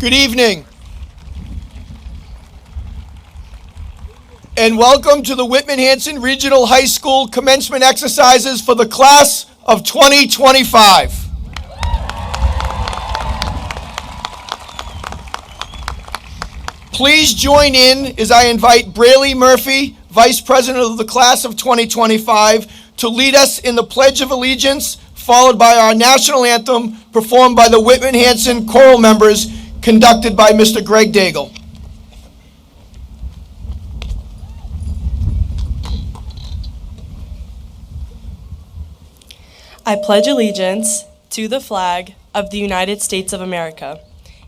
Good evening, and welcome to the Whitman-Hanson Regional High School commencement exercises for the class of 2025. Please join in as I invite Braley Murphy, Vice President of the class of 2025, to lead us in the Pledge of Allegiance, followed by our national anthem performed by the Whitman-Hanson choral members, conducted by Mr. Greg Daigle. I pledge allegiance to the flag of the United States of America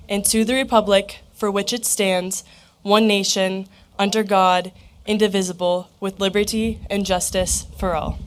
and to the republic for which it stands, one nation, under God, indivisible, with liberty and justice for all.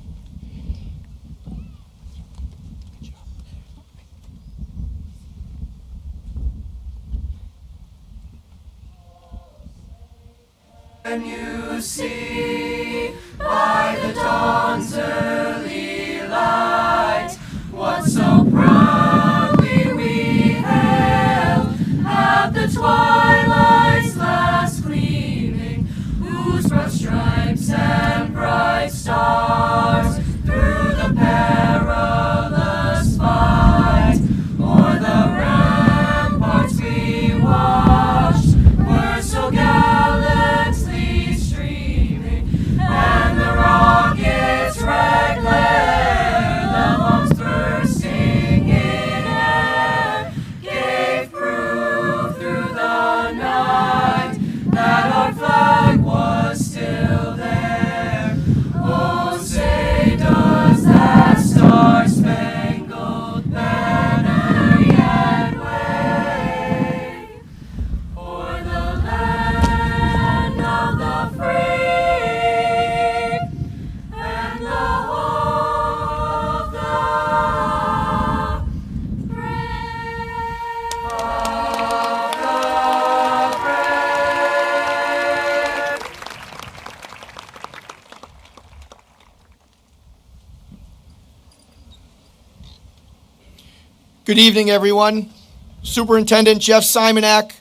Can you see by the dawn's early light what so proudly we hailed at the twilight's last gleaming, whose broad stripes and bright stars through the perilous fight o'er the ramparts we watched were so gallantly streaming, and the rocket's red glare, the bombs bursting in air, gave proof through the night that our flag was still there. Oh, say does that star-spangled banner yet wave o'er the land of the free and the home of the brave, Good evening, everyone. Superintendent Jeff Simonak,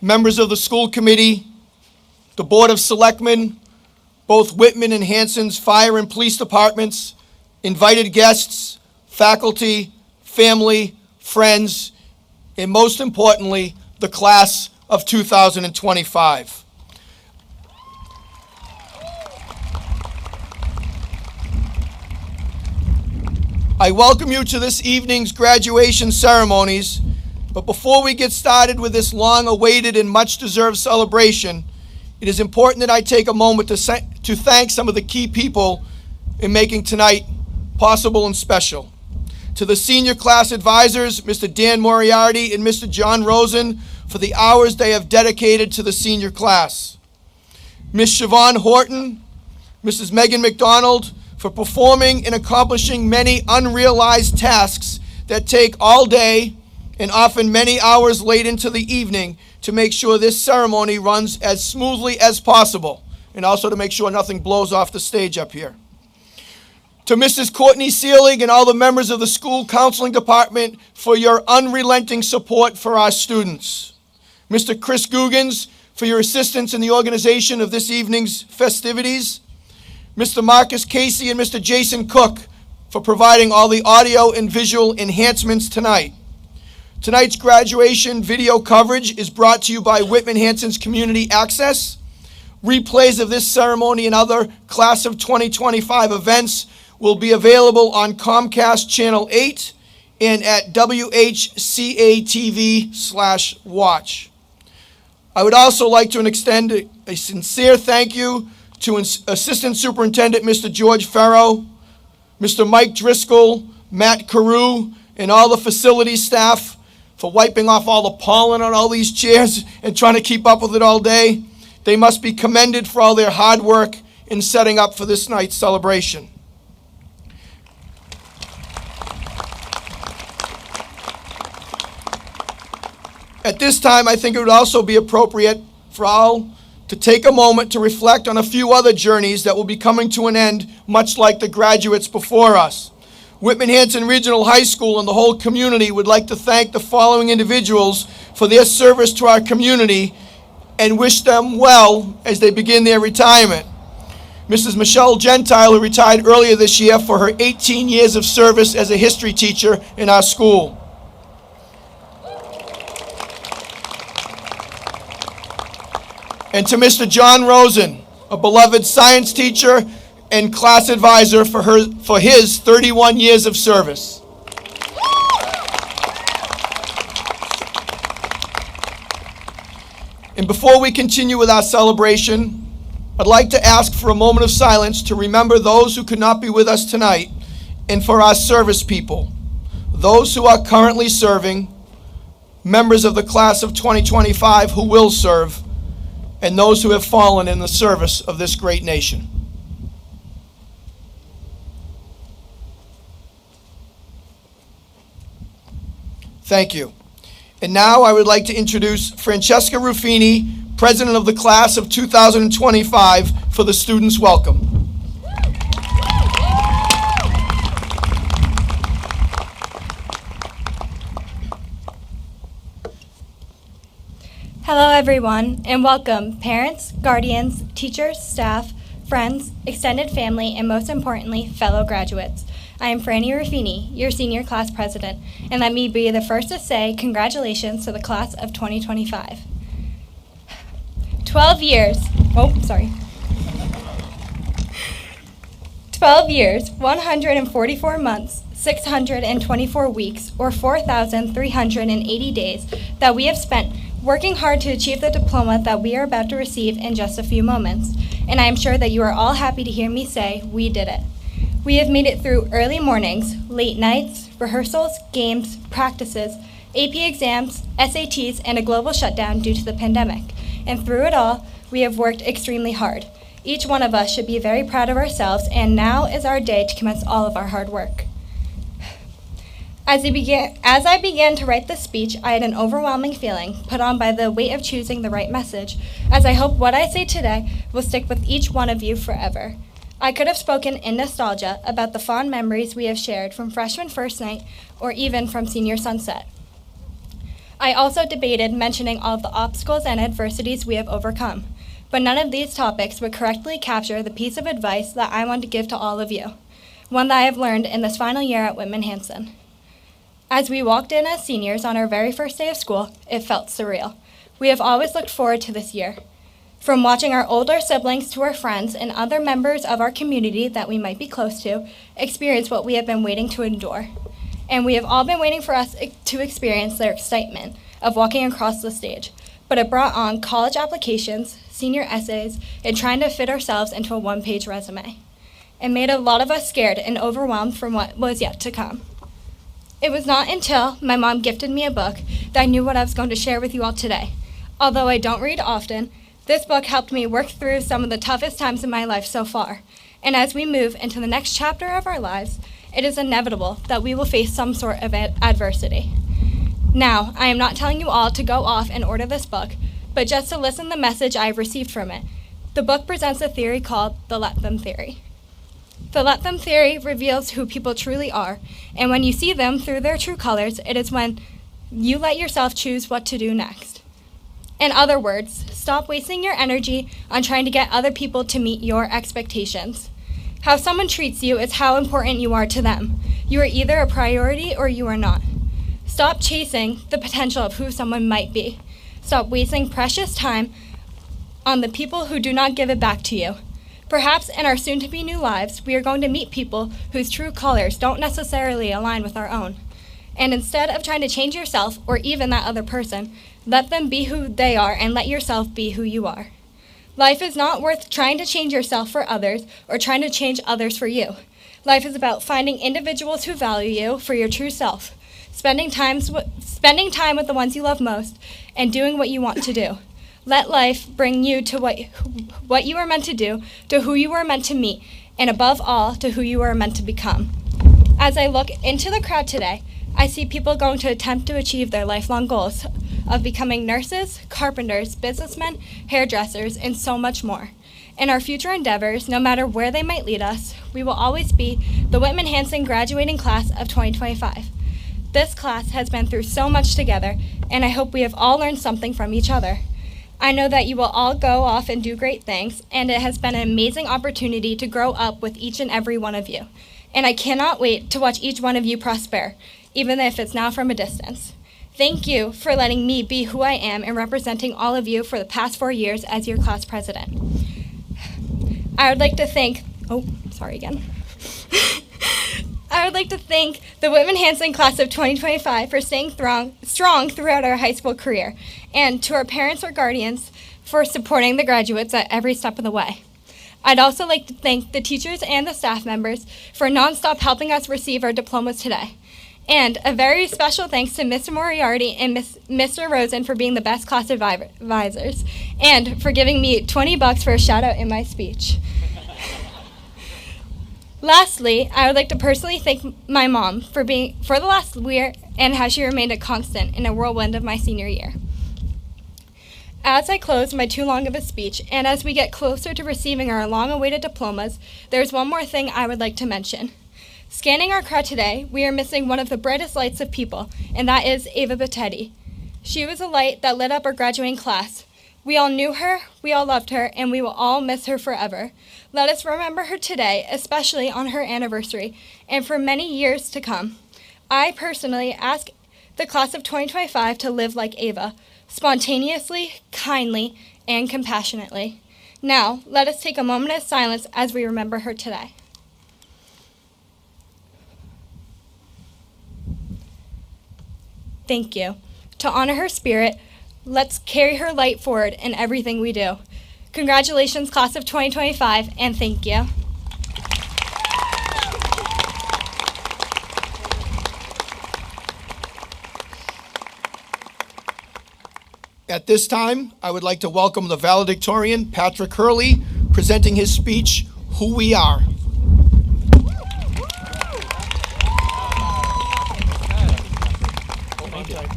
members of the school committee, the Board of Selectmen, both Whitman and Hanson's fire and police departments, invited guests, faculty, family, friends, and most importantly, the class of 2025. I welcome you to this evening's graduation ceremonies, but before we get started with this long-awaited and much-deserved celebration, it is important that I take a moment to thank some of the key people in making tonight possible and special. To the senior class advisors, Mr. Dan Moriarty and Mr. John Rosen, for the hours they have dedicated to the senior class. Ms. Siobhan Horton, Mrs. Megan McDonald, for performing and accomplishing many unrealized tasks that take all day and often many hours late into the evening to make sure this ceremony runs as smoothly as possible, and also to make sure nothing blows off the stage up here. To Mrs. Courtney Seelig and all the members of the school counseling department for your unrelenting support for our students. Mr. Chris Guggens for your assistance in the organization of this evening's festivities. Mr. Marcus Casey and Mr. Jason Cook for providing all the audio and visual enhancements tonight. Tonight's graduation video coverage is brought to you by Whitman-Hanson's Community Access. Replays of this ceremony and other class of 2025 events will be available on Comcast Channel 8 and at WHCA-TV/watch. I would also like to extend a sincere thank you to Assistant Superintendent Mr. George Farrow, Mr. Mike Driscoll, Matt Carew, and all the facility staff for wiping off all the pollen on all these chairs and trying to keep up with it all day. They must be commended for all their hard work in setting up for this night's celebration. At this time, I think it would also be appropriate for all to take a moment to reflect on a few other journeys that will be coming to an end, much like the graduates before us. Whitman-Hanson Regional High School and the whole community would like to thank the following individuals for their service to our community and wish them well as they begin their retirement. Mrs. Michelle Gentile, who retired earlier this year for her 18 years of service as a history teacher in our school. And to Mr. John Rosen, a beloved science teacher and class advisor for his 31 years of service. And before we continue with our celebration, I'd like to ask for a moment of silence to remember those who could not be with us tonight and for our service people, those who are currently serving, members of the class of 2025 who will serve, and those who have fallen in the service of this great nation. Thank you. And now I would like to introduce Francesca Ruffini, President of the Class of 2025, for the students' welcome. Hello everyone, and welcome parents, guardians, teachers, staff, friends, extended family, and most importantly, fellow graduates. I am Franny Ruffini, your senior class president, and let me be the first to say congratulations to the class of 2025. 12 years, 144 months, 624 weeks, or 4,380 days that we have spent working hard to achieve the diploma that we are about to receive in just a few moments. And I am sure that you are all happy to hear me say, we did it. We have made it through early mornings, late nights, rehearsals, games, practices, AP exams, SATs, and a global shutdown due to the pandemic. And through it all, we have worked extremely hard. Each one of us should be very proud of ourselves, and now is our day to commence all of our hard work. As I began to write this speech, I had an overwhelming feeling put on by the weight of choosing the right message, as I hope what I say today will stick with each one of you forever. I could have spoken in nostalgia about the fond memories we have shared from freshman first night or even from senior sunset. I also debated mentioning all of the obstacles and adversities we have overcome, but none of these topics would correctly capture the piece of advice that I want to give to all of you, one that I have learned in this final year at Whitman-Hanson. As we walked in as seniors on our very first day of school, it felt surreal. We have always looked forward to this year. From watching our older siblings to our friends and other members of our community that we might be close to experience what we have been waiting to endure. And we have all been waiting for us to experience their excitement of walking across the stage. But it brought on college applications, senior essays, and trying to fit ourselves into a one-page resume. It made a lot of us scared and overwhelmed from what was yet to come. It was not until my mom gifted me a book that I knew what I was going to share with you all today. Although I don't read often, this book helped me work through some of the toughest times in my life so far. And as we move into the next chapter of our lives, it is inevitable that we will face some sort of adversity. Now, I am not telling you all to go off and order this book, but just to listen to the message I have received from it. The book presents a theory called the Let Them Theory. The Let Them Theory reveals who people truly are, and when you see them through their true colors, it is when you let yourself choose what to do next. In other words, stop wasting your energy on trying to get other people to meet your expectations. How someone treats you is how important you are to them. You are either a priority or you are not. Stop chasing the potential of who someone might be. Stop wasting precious time on the people who do not give it back to you. Perhaps in our soon-to-be new lives, we are going to meet people whose true colors don't necessarily align with our own. And instead of trying to change yourself or even that other person, let them be who they are and let yourself be who you are. Life is not worth trying to change yourself for others or trying to change others for you. Life is about finding individuals who value you for your true self, spending time with the ones you love most, and doing what you want to do. Let life bring you to what you are meant to do, to who you are meant to meet, and above all, to who you are meant to become. As I look into the crowd today, I see people going to attempt to achieve their lifelong goals of becoming nurses, carpenters, businessmen, hairdressers, and so much more. In our future endeavors, no matter where they might lead us, we will always be the Whitman-Hanson graduating class of 2025. This class has been through so much together, and I hope we have all learned something from each other. I know that you will all go off and do great things, and it has been an amazing opportunity to grow up with each and every one of you. And I cannot wait to watch each one of you prosper, even if it's now from a distance. Thank you for letting me be who I am and representing all of you for the past 4 years as your class president. I would like to thank, I would like to thank the Whitman-Hanson class of 2025 for staying strong throughout our high school career, and to our parents or guardians for supporting the graduates at every step of the way. I'd also like to thank the teachers and the staff members for nonstop helping us receive our diplomas today. And a very special thanks to Mr. Moriarty and Mr. Rosen for being the best class advisors, and for giving me $20 for a shout out in my speech. Lastly, I would like to personally thank my mom for the last year and how she remained a constant in a whirlwind of my senior year. As I close my too long of a speech, and as we get closer to receiving our long-awaited diplomas, there's one more thing I would like to mention. Scanning our crowd today, we are missing one of the brightest lights of people, and that is Ava Battetti. She was a light that lit up our graduating class. We all knew her, we all loved her, and we will all miss her forever. Let us remember her today, especially on her anniversary, and for many years to come. I personally ask the class of 2025 to live like Ava, spontaneously, kindly, and compassionately. Now, let us take a moment of silence as we remember her today. Thank you. To honor her spirit, let's carry her light forward in everything we do. Congratulations, class of 2025, and thank you. At this time, I would like to welcome the valedictorian, Patrick Hurley, presenting his speech, Who We Are.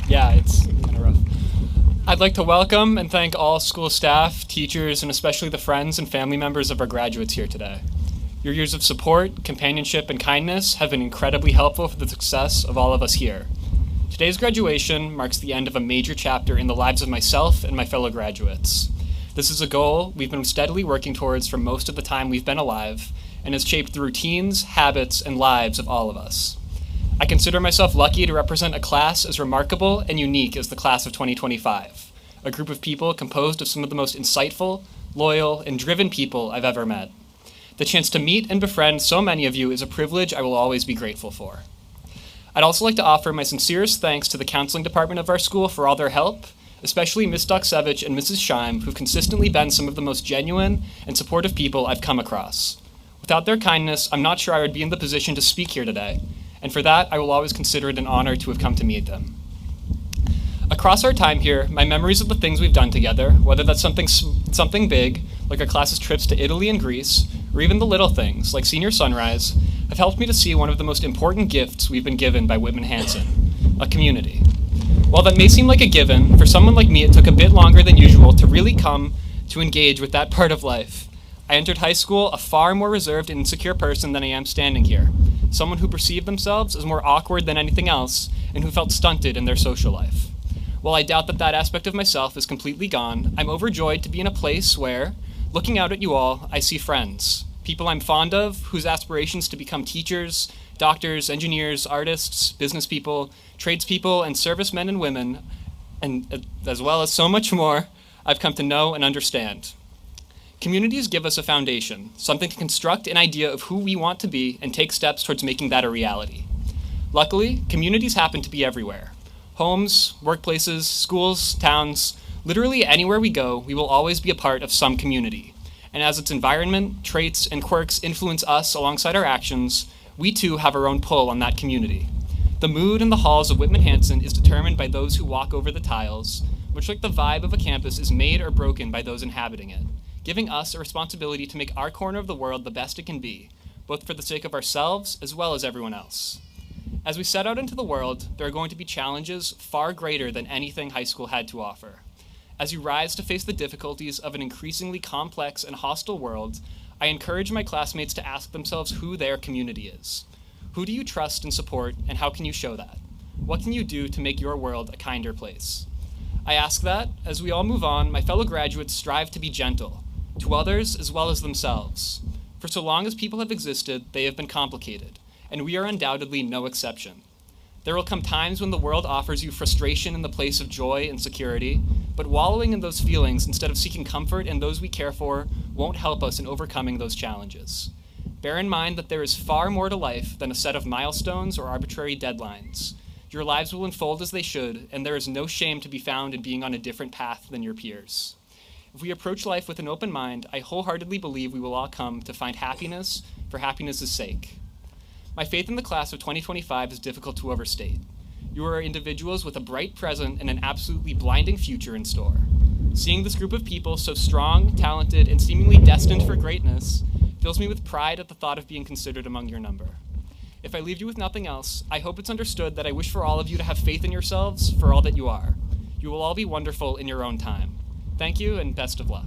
Yeah, it's kind of rough. I'd like to welcome and thank all school staff, teachers, and especially the friends and family members of our graduates here today. Your years of support, companionship, and kindness have been incredibly helpful for the success of all of us here. Today's graduation marks the end of a major chapter in the lives of myself and my fellow graduates. This is a goal we've been steadily working towards for most of the time we've been alive, and has shaped the routines, habits, and lives of all of us. I consider myself lucky to represent a class as remarkable and unique as the class of 2025, a group of people composed of some of the most insightful, loyal, and driven people I've ever met. The chance to meet and befriend so many of you is a privilege I will always be grateful for. I'd also like to offer my sincerest thanks to the counseling department of our school for all their help, especially Ms. Duksevich and Mrs. Scheim, who've consistently been some of the most genuine and supportive people I've come across. Without their kindness, I'm not sure I would be in the position to speak here today, and for that, I will always consider it an honor to have come to meet them. Across our time here, my memories of the things we've done together, whether that's something big, like our class's trips to Italy and Greece, or even the little things, like Senior Sunrise, have helped me to see one of the most important gifts we've been given by Whitman-Hanson, a community. While that may seem like a given, for someone like me it took a bit longer than usual to really come to engage with that part of life. I entered high school a far more reserved and insecure person than I am standing here, someone who perceived themselves as more awkward than anything else, and who felt stunted in their social life. While I doubt that that aspect of myself is completely gone, I'm overjoyed to be in a place where, looking out at you all, I see friends, people I'm fond of, whose aspirations to become teachers, doctors, engineers, artists, business people, tradespeople, and servicemen and women, and as well as so much more, I've come to know and understand. Communities give us a foundation, something to construct an idea of who we want to be and take steps towards making that a reality. Luckily, communities happen to be everywhere. Homes, workplaces, schools, towns, literally anywhere we go, we will always be a part of some community. And as its environment, traits, and quirks influence us alongside our actions, we too have our own pull on that community. The mood in the halls of Whitman-Hanson is determined by those who walk over the tiles, much like the vibe of a campus is made or broken by those inhabiting it, giving us a responsibility to make our corner of the world the best it can be, both for the sake of ourselves as well as everyone else. As we set out into the world, there are going to be challenges far greater than anything high school had to offer. As you rise to face the difficulties of an increasingly complex and hostile world, I encourage my classmates to ask themselves who their community is. Who do you trust and support, and how can you show that? What can you do to make your world a kinder place? I ask that, as we all move on, my fellow graduates strive to be gentle, to others as well as themselves. For so long as people have existed, they have been complicated, and we are undoubtedly no exception. There will come times when the world offers you frustration in the place of joy and security, but wallowing in those feelings instead of seeking comfort in those we care for won't help us in overcoming those challenges. Bear in mind that there is far more to life than a set of milestones or arbitrary deadlines. Your lives will unfold as they should, and there is no shame to be found in being on a different path than your peers. If we approach life with an open mind, I wholeheartedly believe we will all come to find happiness for happiness' sake. My faith in the class of 2025 is difficult to overstate. You are individuals with a bright present and an absolutely blinding future in store. Seeing this group of people so strong, talented, and seemingly destined for greatness fills me with pride at the thought of being considered among your number. If I leave you with nothing else, I hope it's understood that I wish for all of you to have faith in yourselves for all that you are. You will all be wonderful in your own time. Thank you, and best of luck.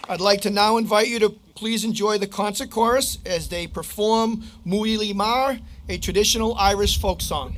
I'd like to now invite you to please enjoy the concert chorus as they perform Mwy Mar, a traditional Irish folk song.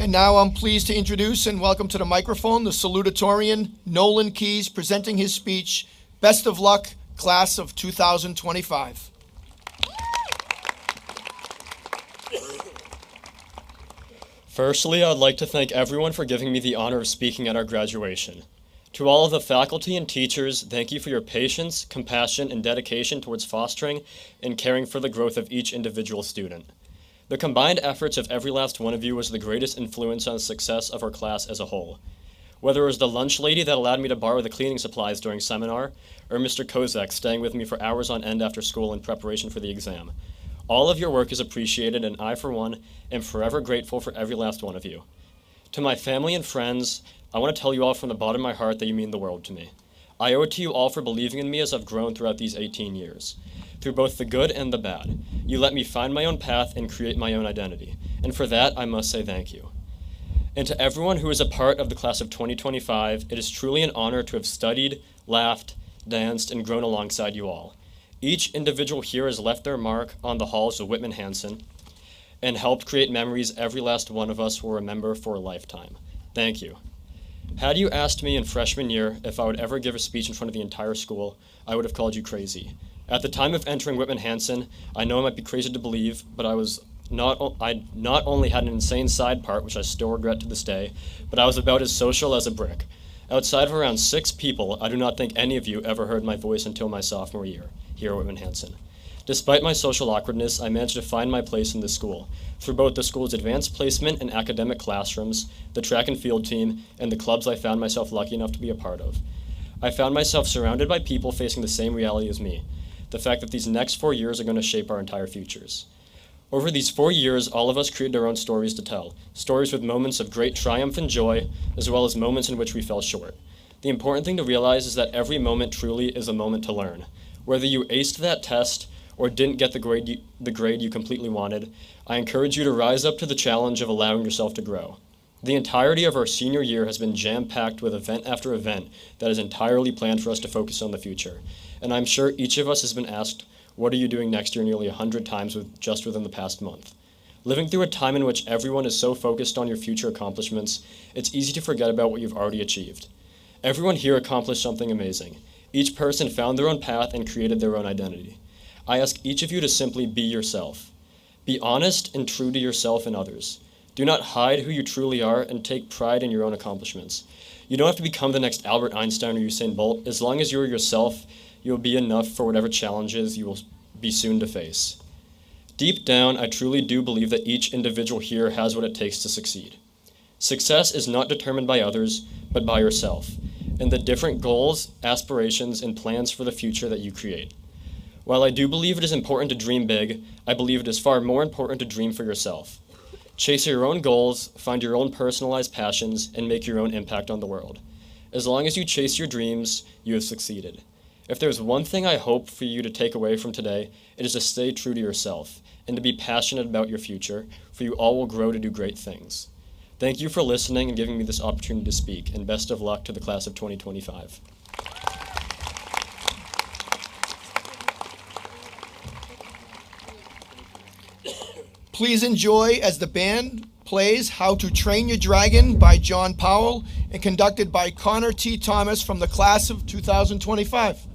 And now I'm pleased to introduce and welcome to the microphone the Salutatorian, Nolan Keys, presenting his speech, Best of Luck, Class of 2025. Firstly, I'd like to thank everyone for giving me the honor of speaking at our graduation. To all of the faculty and teachers, thank you for your patience, compassion, and dedication towards fostering and caring for the growth of each individual student. The combined efforts of every last one of you was the greatest influence on the success of our class as a whole. Whether it was the lunch lady that allowed me to borrow the cleaning supplies during seminar, or Mr. Kozak staying with me for hours on end after school in preparation for the exam, all of your work is appreciated, and I, for one, am forever grateful for every last one of you. To my family and friends, I want to tell you all from the bottom of my heart that you mean the world to me. I owe it to you all for believing in me as I've grown throughout these 18 years. Through both the good and the bad, you let me find my own path and create my own identity. And for that, I must say thank you. And to everyone who is a part of the class of 2025, it is truly an honor to have studied, laughed, danced, and grown alongside you all. Each individual here has left their mark on the halls of Whitman-Hanson and helped create memories every last one of us will remember for a lifetime. Thank you. Had you asked me in freshman year if I would ever give a speech in front of the entire school, I would have called you crazy. At the time of entering Whitman-Hanson, I know it might be crazy to believe, but I not only had an insane side part, which I still regret to this day, but I was about as social as a brick. Outside of around 6 people, I do not think any of you ever heard my voice until my sophomore year here at Whitman-Hanson. Despite my social awkwardness, I managed to find my place in the school through both the school's advanced placement and academic classrooms, the track and field team, and the clubs I found myself lucky enough to be a part of. I found myself surrounded by people facing the same reality as me, the fact that these next 4 years are going to shape our entire futures. Over these 4 years, all of us created our own stories to tell, stories with moments of great triumph and joy, as well as moments in which we fell short. The important thing to realize is that every moment truly is a moment to learn. Whether you aced that test or didn't get the grade you completely wanted, I encourage you to rise up to the challenge of allowing yourself to grow. The entirety of our senior year has been jam-packed with event after event that is entirely planned for us to focus on the future. And I'm sure each of us has been asked, what are you doing next year nearly 100 times just within the past month? Living through a time in which everyone is so focused on your future accomplishments, it's easy to forget about what you've already achieved. Everyone here accomplished something amazing. Each person found their own path and created their own identity. I ask each of you to simply be yourself. Be honest and true to yourself and others. Do not hide who you truly are and take pride in your own accomplishments. You don't have to become the next Albert Einstein or Usain Bolt. As long as you are yourself, you will be enough for whatever challenges you will be soon to face. Deep down, I truly do believe that each individual here has what it takes to succeed. Success is not determined by others, but by yourself, and the different goals, aspirations, and plans for the future that you create. While I do believe it is important to dream big, I believe it is far more important to dream for yourself. Chase your own goals, find your own personalized passions, and make your own impact on the world. As long as you chase your dreams, you have succeeded. If there's one thing I hope for you to take away from today, it is to stay true to yourself and to be passionate about your future, for you all will grow to do great things. Thank you for listening and giving me this opportunity to speak, and best of luck to the class of 2025. Please enjoy as the band plays How to Train Your Dragon by John Powell and conducted by Connor T. Thomas from the class of 2025.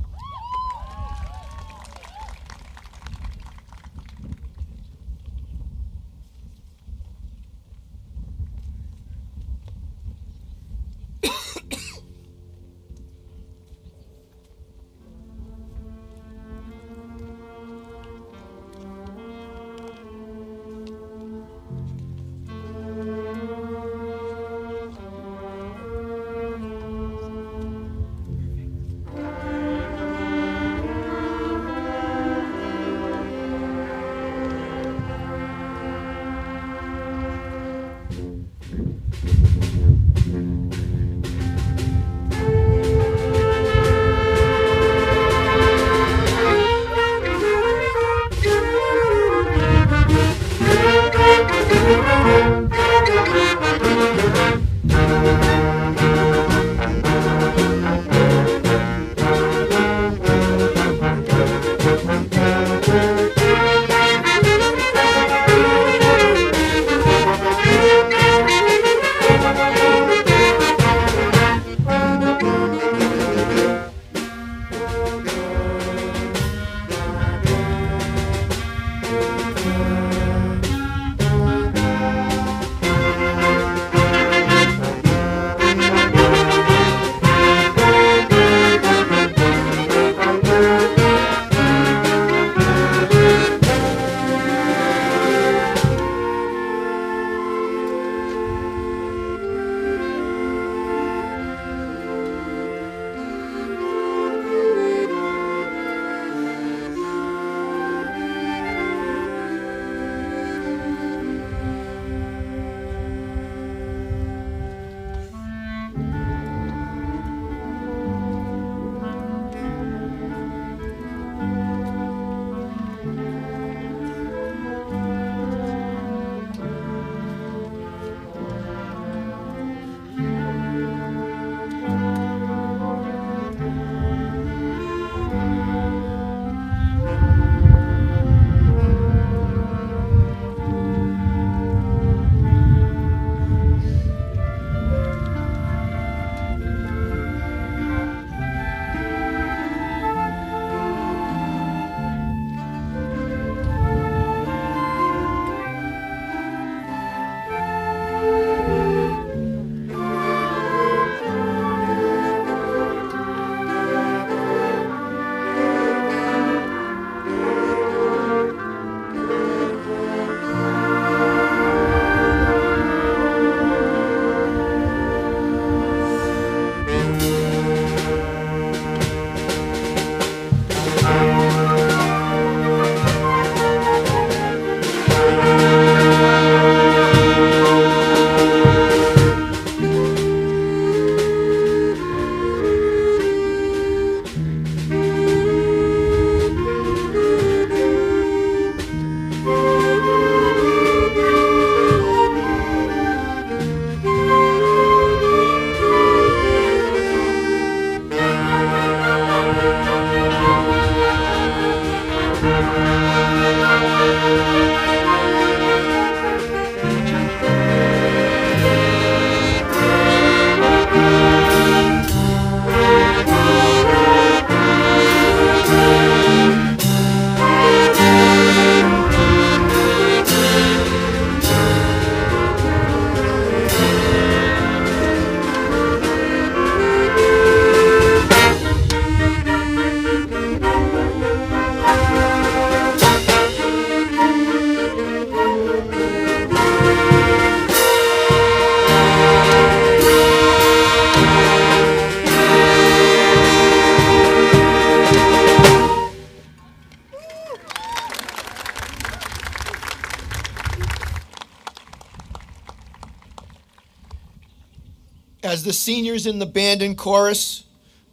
As the seniors in the band and chorus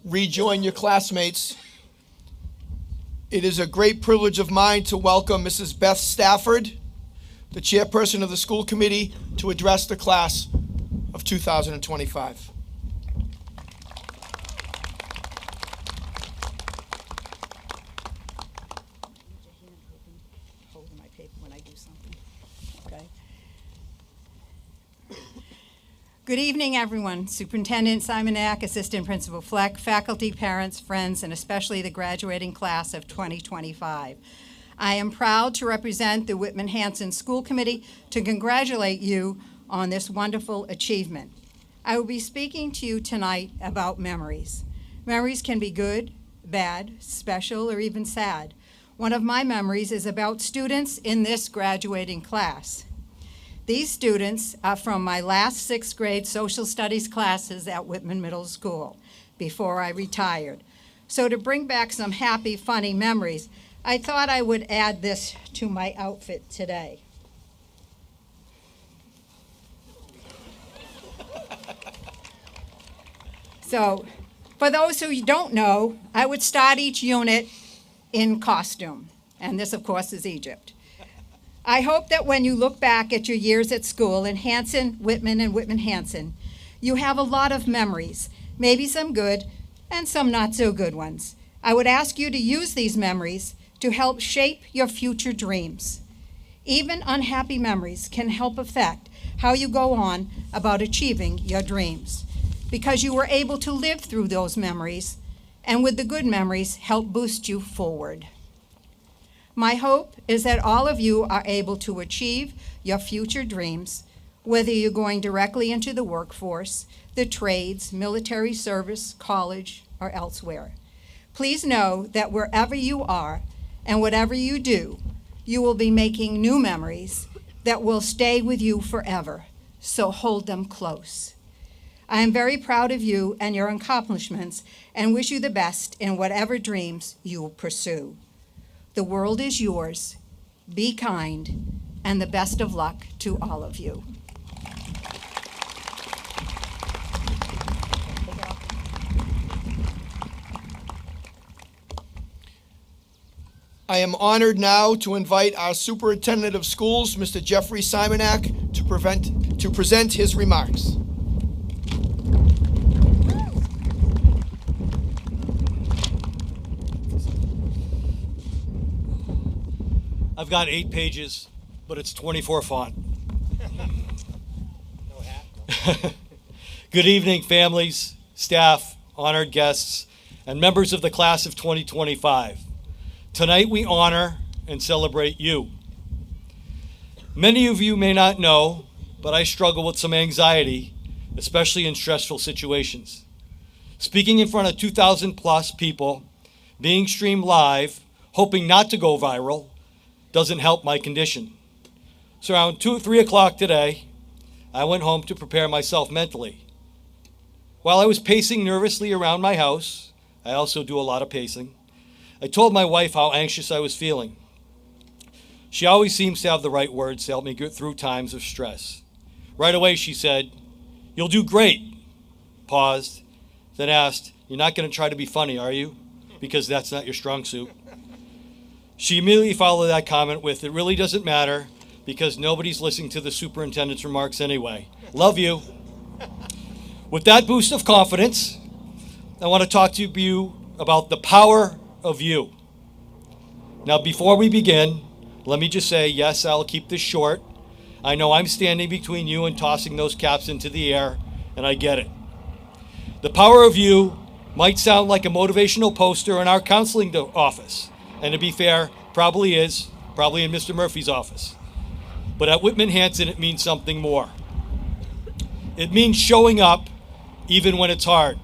rejoin your classmates, it is a great privilege of mine to welcome Mrs. Beth Stafford, the chairperson of the school committee, to address the class of 2025. Holding my paper when I do something. Okay. Good evening, everyone. Superintendent Simonak, Assistant Principal Fleck, faculty, parents, friends, and especially the graduating class of 2025. I am proud to represent the Whitman-Hanson School Committee to congratulate you on this wonderful achievement. I will be speaking to you tonight about memories. Memories can be good, bad, special, or even sad. One of my memories is about students in this graduating class. These students are from my last 6th grade social studies classes at Whitman Middle School before I retired. So to bring back some happy, funny memories, I thought I would add this to my outfit today. So, for those who don't know, I would start each unit in costume, and this, of course, is Egypt. I hope that when you look back at your years at school in Hanson, Whitman, and Whitman-Hanson, you have a lot of memories, maybe some good and some not so good ones. I would ask you to use these memories to help shape your future dreams. Even unhappy memories can help affect how you go on about achieving your dreams, because you were able to live through those memories, and with the good memories, help boost you forward. My hope is that all of you are able to achieve your future dreams, whether you're going directly into the workforce, the trades, military service, college, or elsewhere. Please know that wherever you are and whatever you do, you will be making new memories that will stay with you forever, so hold them close. I am very proud of you and your accomplishments and wish you the best in whatever dreams you will pursue. The world is yours. Be kind, and the best of luck to all of you. I am honored now to invite our Superintendent of Schools, Mr. Jeffrey Simonak, to present his remarks. I've got 8 pages, but it's 24 font. Good evening, families, staff, honored guests, and members of the class of 2025. Tonight we honor and celebrate you. Many of you may not know, but I struggle with some anxiety, especially in stressful situations. Speaking in front of 2,000 plus people, being streamed live, hoping not to go viral, doesn't help my condition. So around 2 or 3 o'clock today, I went home to prepare myself mentally. While I was pacing nervously around my house, I also do a lot of pacing, I told my wife how anxious I was feeling. She always seems to have the right words to help me get through times of stress. Right away she said, "You'll do great." Paused, then asked, "You're not going to try to be funny, are you? Because that's not your strong suit." She immediately followed that comment with, "It really doesn't matter because nobody's listening to the superintendent's remarks anyway. Love you." With that boost of confidence, I want to talk to you about the power of you. Now, before we begin, let me just say, yes, I'll keep this short. I know I'm standing between you and tossing those caps into the air, and I get it. The power of you might sound like a motivational poster in our counseling office. And to be fair, probably is, probably in Mr. Murphy's office. But at Whitman-Hanson, it means something more. It means showing up even when it's hard.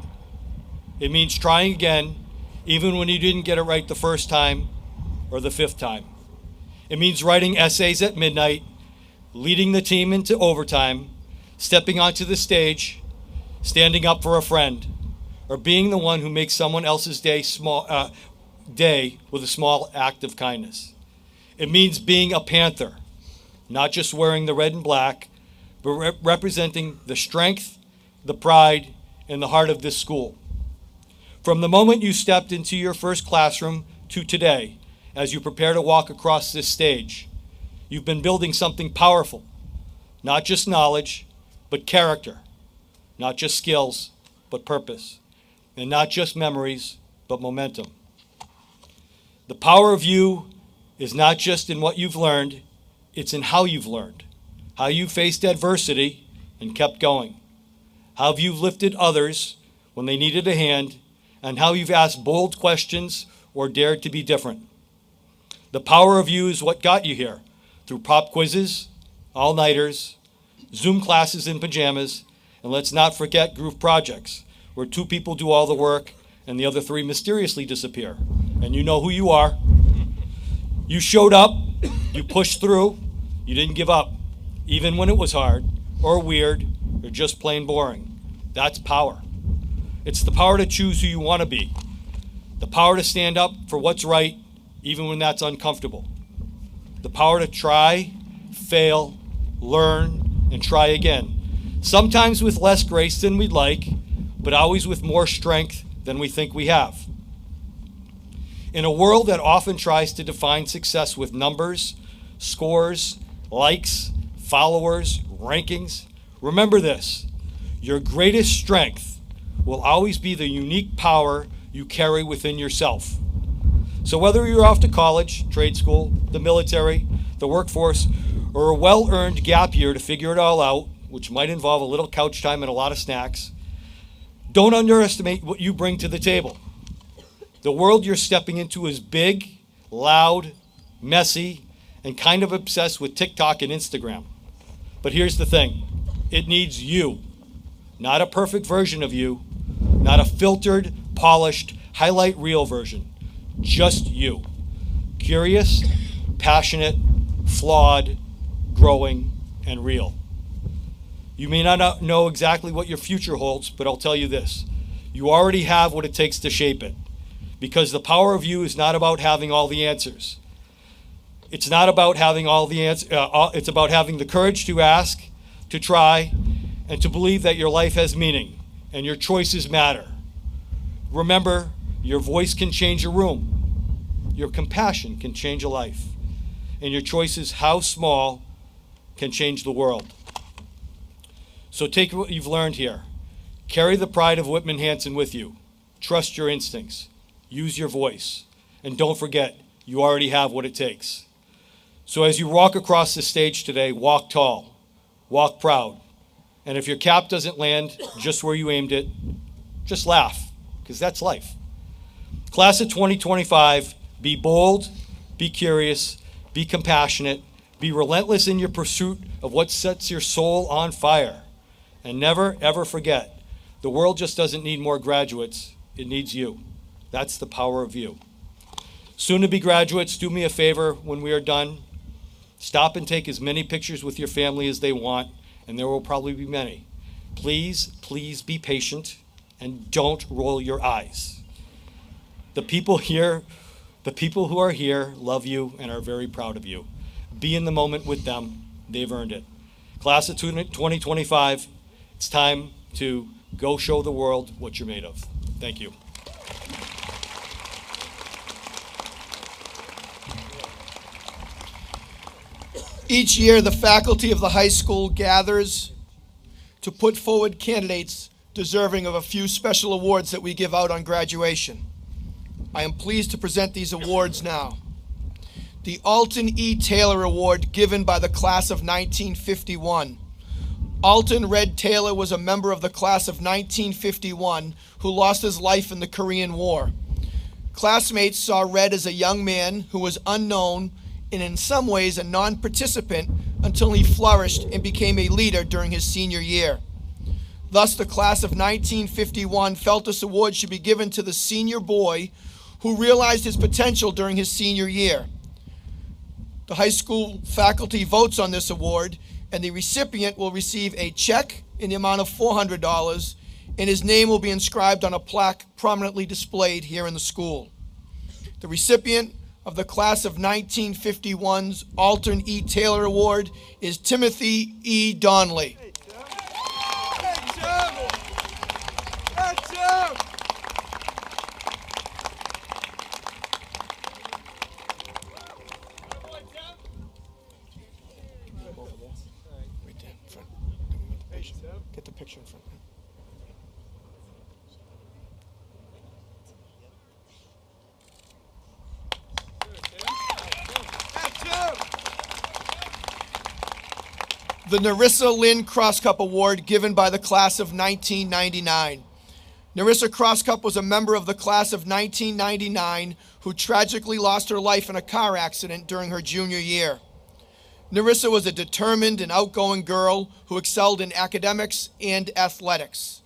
It means trying again, even when you didn't get it right the first time or the 5th time. It means writing essays at midnight, leading the team into overtime, stepping onto the stage, standing up for a friend, or being the one who makes someone else's day with a small act of kindness. It means being a Panther, not just wearing the red and black, but representing the strength, the pride, and the heart of this school. From the moment you stepped into your first classroom to today, as you prepare to walk across this stage, you've been building something powerful. Not just knowledge, but character. Not just skills, but purpose. And not just memories, but momentum. The power of you is not just in what you've learned, it's in how you've learned. How you faced adversity and kept going. How you've lifted others when they needed a hand, and how you've asked bold questions or dared to be different. The power of you is what got you here, through pop quizzes, all-nighters, Zoom classes in pajamas, and let's not forget group projects, where 2 people do all the work and the other 3 mysteriously disappear. And you know who you are. You showed up, you pushed through, you didn't give up, even when it was hard, or weird, or just plain boring. That's power. It's the power to choose who you want to be. The power to stand up for what's right, even when that's uncomfortable. The power to try, fail, learn, and try again. Sometimes with less grace than we'd like, but always with more strength than we think we have. In a world that often tries to define success with numbers, scores, likes, followers, rankings, remember this: your greatest strength will always be the unique power you carry within yourself. So whether you're off to college, trade school, the military, the workforce, or a well-earned gap year to figure it all out, which might involve a little couch time and a lot of snacks, don't underestimate what you bring to the table. The world you're stepping into is big, loud, messy, and kind of obsessed with TikTok and Instagram. But here's the thing: it needs you, not a perfect version of you, not a filtered, polished, highlight reel version, just you. Curious, passionate, flawed, growing, and real. You may not know exactly what your future holds, but I'll tell you this: you already have what it takes to shape it. Because the power of you is not about having all the answers. It's not about having all the answers. It's about having the courage to ask, to try, and to believe that your life has meaning and your choices matter. Remember, your voice can change a room. Your compassion can change a life. And your choices, how small, can change the world. So take what you've learned here. Carry the pride of Whitman-Hanson with you. Trust your instincts. Use your voice. And don't forget, you already have what it takes. So as you walk across the stage today, walk tall, walk proud. And if your cap doesn't land just where you aimed it, just laugh, because that's life. Class of 2025, be bold, be curious, be compassionate, be relentless in your pursuit of what sets your soul on fire. And never, ever forget, the world just doesn't need more graduates, it needs you. That's the power of you. Soon-to-be graduates, do me a favor when we are done. Stop and take as many pictures with your family as they want, and there will probably be many. Please, please be patient and don't roll your eyes. The people who are here love you and are very proud of you. Be in the moment with them. They've earned it. Class of 2025, it's time to go show the world what you're made of. Thank you. Each year, the faculty of the high school gathers to put forward candidates deserving of a few special awards that we give out on graduation. I am pleased to present these awards now. The Alton E. Taylor Award, given by the class of 1951. Alton Red Taylor was a member of the class of 1951 who lost his life in the Korean War. Classmates saw Red as a young man who was unknown and in some ways a non-participant until he flourished and became a leader during his senior year. Thus, the class of 1951 felt this award should be given to the senior boy who realized his potential during his senior year. The high school faculty votes on this award, and the recipient will receive a check in the amount of $400, and his name will be inscribed on a plaque prominently displayed here in the school. The recipient of the class of 1951's Alton E. Taylor Award is Timothy E. Donnelly. Get the picture in front. The Narissa Lynn Cross Cup Award given by the class of 1999. Narissa Cross Cup was a member of the class of 1999 who tragically lost her life in a car accident during her junior year. Narissa was a determined and outgoing girl who excelled in academics and athletics.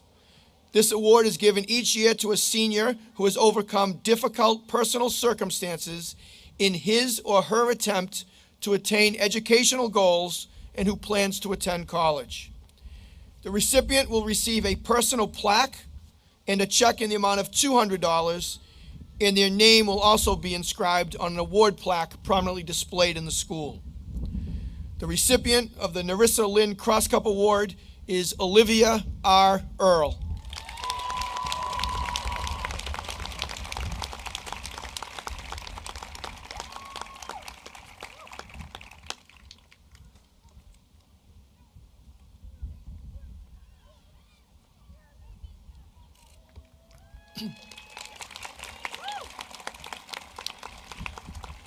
This award is given each year to a senior who has overcome difficult personal circumstances in his or her attempt to attain educational goals and who plans to attend college. The recipient will receive a personal plaque and a check in the amount of $200, and their name will also be inscribed on an award plaque prominently displayed in the school. The recipient of the Narissa Lynn Cross Cup Award is Olivia R. Earl.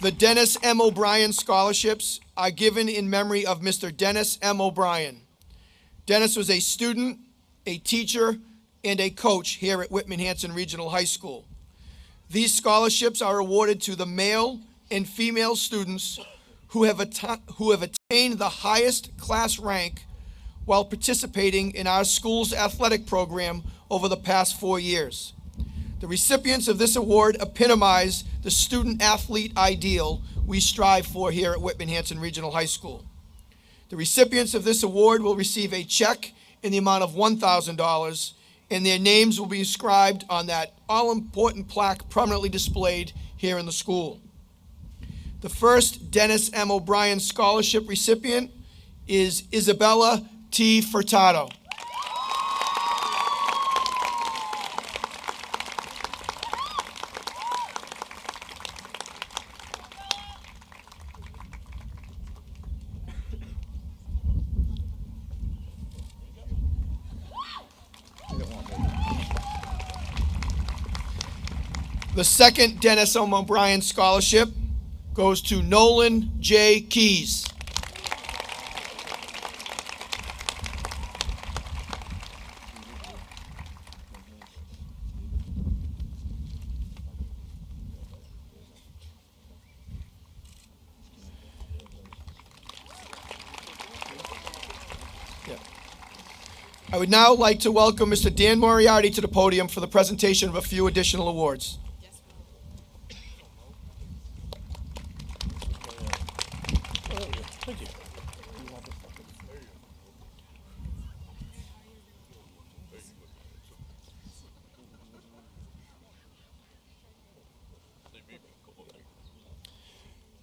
The Dennis M. O'Brien Scholarships are given in memory of Mr. Dennis M. O'Brien. Dennis was a student, a teacher, and a coach here at Whitman-Hanson Regional High School. These scholarships are awarded to the male and female students who have attained the highest class rank while participating in our school's athletic program over the past 4 years. The recipients of this award epitomize the student-athlete ideal we strive for here at Whitman-Hanson Regional High School. The recipients of this award will receive a check in the amount of $1,000, and their names will be inscribed on that all-important plaque prominently displayed here in the school. The first Dennis M. O'Brien Scholarship recipient is Isabella T. Furtado. The second Dennis M. O'Brien Scholarship goes to Nolan J. Keys. I would now like to welcome Mr. Dan Moriarty to the podium for the presentation of a few additional awards.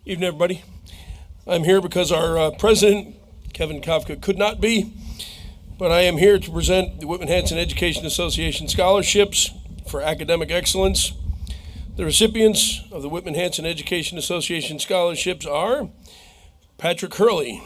Evening, everybody. I'm here because our president, Kevin Kafka, could not be, but I am here to present the Whitman-Hanson Education Association scholarships for academic excellence. The recipients of the Whitman-Hanson Education Association scholarships are Patrick Hurley,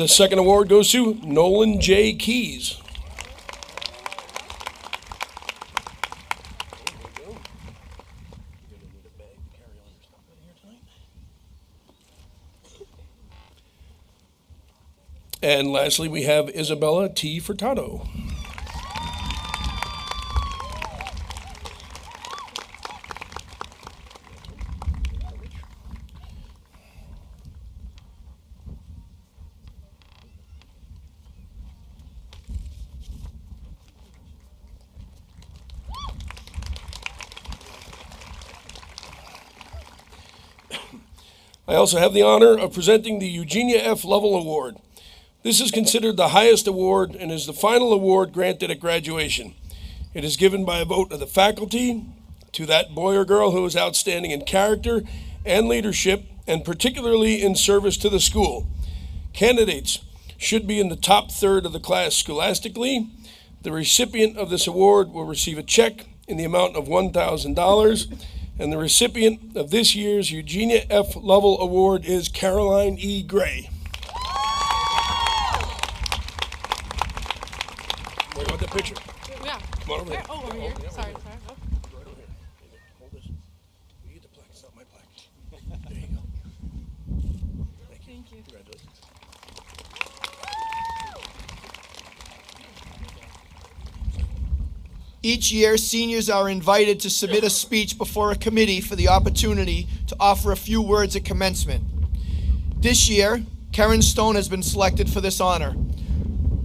The second award goes to Nolan J. Keys. And lastly, we have Isabella T. Furtado. I also have the honor of presenting the Eugenia F. Lovell Award. This is considered the highest award and is the final award granted at graduation. It is given by a vote of the faculty, to that boy or girl who is outstanding in character and leadership, and particularly in service to the school. Candidates should be in the top third of the class scholastically. The recipient of this award will receive a check in the amount of $1,000, and the recipient of this year's Eugenia F. Lovell Award is Caroline E. Gray. Where about that picture? Yeah. Come on over here. Oh, over here. Sorry. Right over here. Hold this. You get the plaque. It's not my plaque. There you go. Thank you. Congratulations. Each year, seniors are invited to submit a speech before a committee for the opportunity to offer a few words at commencement. This year, Karen Stone has been selected for this honor.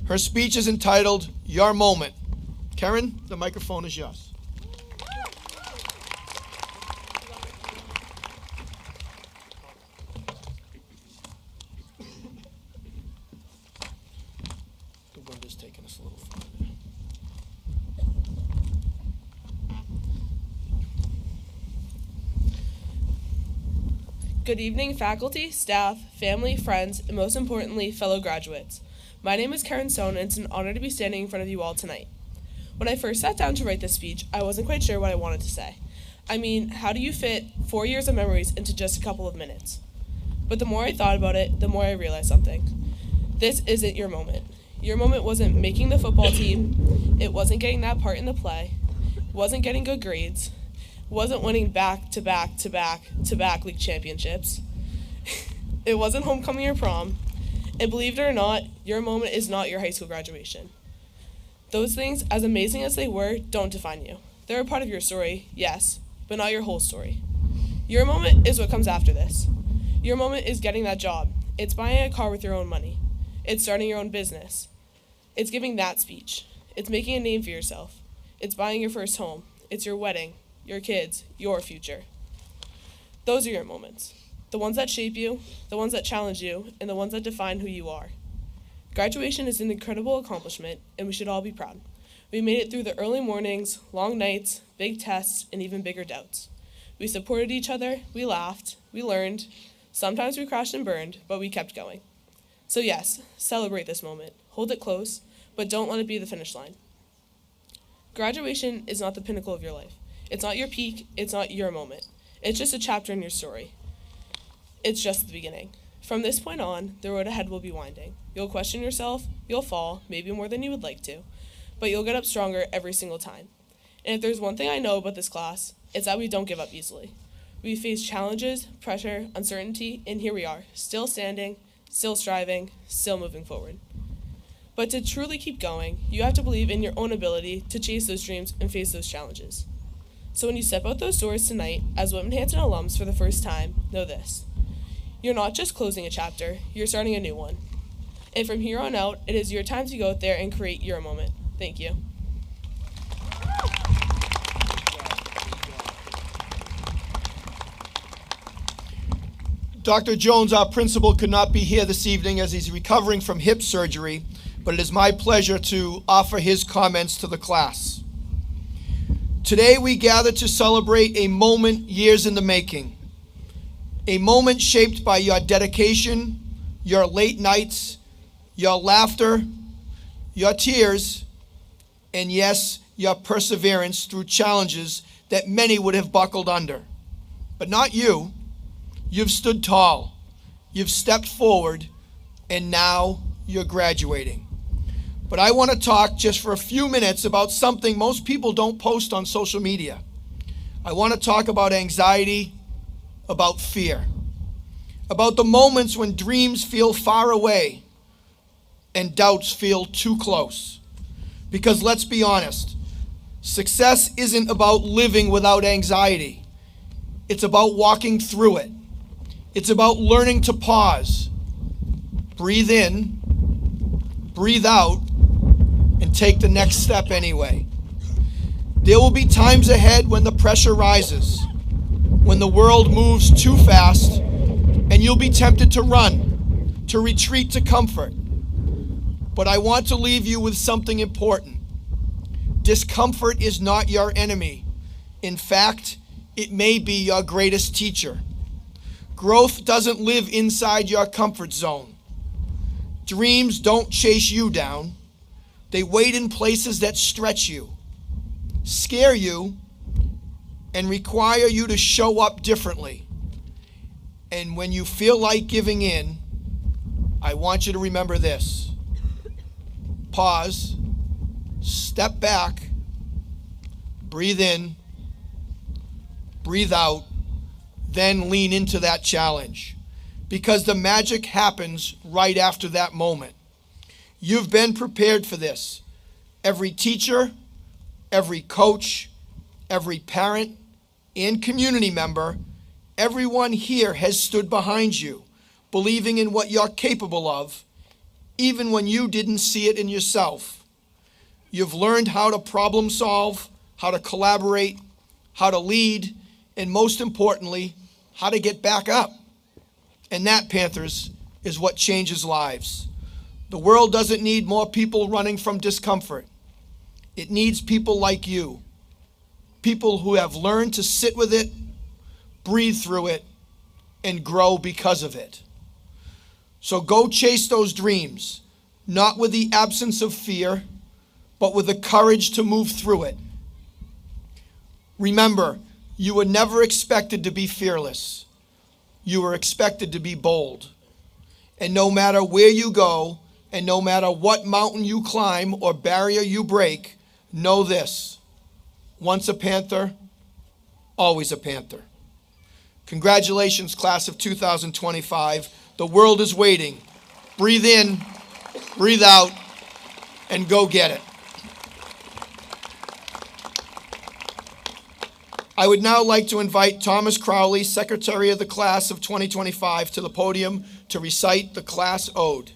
Her speech is entitled, Your Moment. Karen, the microphone is yours. The wind is taking us a little further. Good evening, faculty, staff, family, friends, and most importantly, fellow graduates. My name is Karen Stone, and it's an honor to be standing in front of you all tonight. When I first sat down to write this speech, I wasn't quite sure what I wanted to say. I mean, how do you fit 4 years of memories into just a couple of minutes? But the more I thought about it, the more I realized something. This isn't your moment. Your moment wasn't making the football team, it wasn't getting that part in the play, wasn't getting good grades, wasn't winning back-to-back league championships. It wasn't homecoming or prom. And believe it or not, your moment is not your high school graduation. Those things, as amazing as they were, don't define you. They're a part of your story, yes, but not your whole story. Your moment is what comes after this. Your moment is getting that job. It's buying a car with your own money. It's starting your own business. It's giving that speech. It's making a name for yourself. It's buying your first home. It's your wedding, your kids, your future. Those are your moments. The ones that shape you, the ones that challenge you, and the ones that define who you are. Graduation is an incredible accomplishment, and we should all be proud. We made it through the early mornings, long nights, big tests, and even bigger doubts. We supported each other, we laughed, we learned. Sometimes we crashed and burned, but we kept going. So yes, celebrate this moment. Hold it close, but don't let it be the finish line. Graduation is not the pinnacle of your life. It's not your peak, it's not your moment. It's just a chapter in your story. It's just the beginning. From this point on, the road ahead will be winding. You'll question yourself, you'll fall, maybe more than you would like to, but you'll get up stronger every single time. And if there's one thing I know about this class, it's that we don't give up easily. We face challenges, pressure, uncertainty, and here we are, still standing, still striving, still moving forward. But to truly keep going, you have to believe in your own ability to chase those dreams and face those challenges. So when you step out those doors tonight as Whitman-Hanson alums for the first time, know this. You're not just closing a chapter, you're starting a new one. And from here on out, it is your time to go out there and create your moment. Thank you. Dr. Jones, our principal, could not be here this evening as he's recovering from hip surgery, but it is my pleasure to offer his comments to the class. Today we gather to celebrate a moment years in the making, a moment shaped by your dedication, your late nights, your laughter, your tears, and yes, your perseverance through challenges that many would have buckled under. But not you. You've stood tall, you've stepped forward, and now you're graduating. But I want to talk just for a few minutes about something most people don't post on social media. I want to talk about anxiety, about fear, about the moments when dreams feel far away and doubts feel too close. Because let's be honest, success isn't about living without anxiety. It's about walking through it. It's about learning to pause, breathe in, breathe out, and take the next step anyway. There will be times ahead when the pressure rises, when the world moves too fast, and you'll be tempted to run, to retreat to comfort. But I want to leave you with something important. Discomfort is not your enemy. In fact, it may be your greatest teacher. Growth doesn't live inside your comfort zone. Dreams don't chase you down. They wait in places that stretch you, scare you, and require you to show up differently. And when you feel like giving in, I want you to remember this. Pause, step back, breathe in, breathe out, then lean into that challenge. Because the magic happens right after that moment. You've been prepared for this. Every teacher, every coach, every parent, and community member, everyone here has stood behind you, believing in what you're capable of, even when you didn't see it in yourself. You've learned how to problem solve, how to collaborate, how to lead, and most importantly, how to get back up. And that, Panthers, is what changes lives. The world doesn't need more people running from discomfort. It needs people like you, people who have learned to sit with it, breathe through it, and grow because of it. So go chase those dreams, not with the absence of fear, but with the courage to move through it. Remember, you were never expected to be fearless. You were expected to be bold. And no matter where you go, and no matter what mountain you climb or barrier you break, know this: once a Panther, always a Panther. Congratulations, class of 2025. The world is waiting. Breathe in, breathe out, and go get it. I would now like to invite Thomas Crowley, Secretary of the Class of 2025, to the podium to recite the class ode.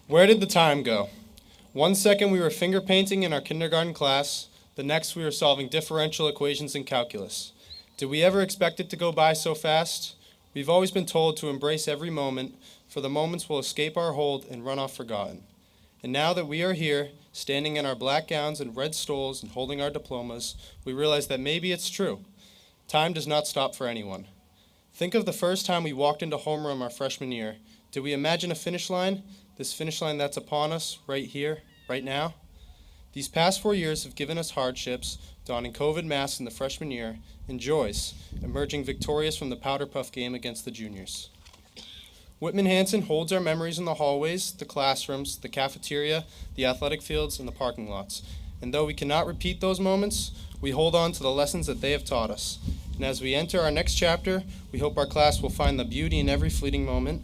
Where did the time go? 1 second we were finger painting in our kindergarten class, the next we were solving differential equations in calculus. Did we ever expect it to go by so fast? We've always been told to embrace every moment, for the moments will escape our hold and run off forgotten. And now that we are here, standing in our black gowns and red stoles and holding our diplomas, we realize that maybe it's true. Time does not stop for anyone. Think of the first time we walked into homeroom our freshman year. Did we imagine a finish line? This finish line that's upon us, right here, right now? These past 4 years have given us hardships, donning COVID masks in the freshman year, and joys, emerging victorious from the powder puff game against the juniors. Whitman-Hanson holds our memories in the hallways, the classrooms, the cafeteria, the athletic fields, and the parking lots. And though we cannot repeat those moments, we hold on to the lessons that they have taught us. And as we enter our next chapter, we hope our class will find the beauty in every fleeting moment,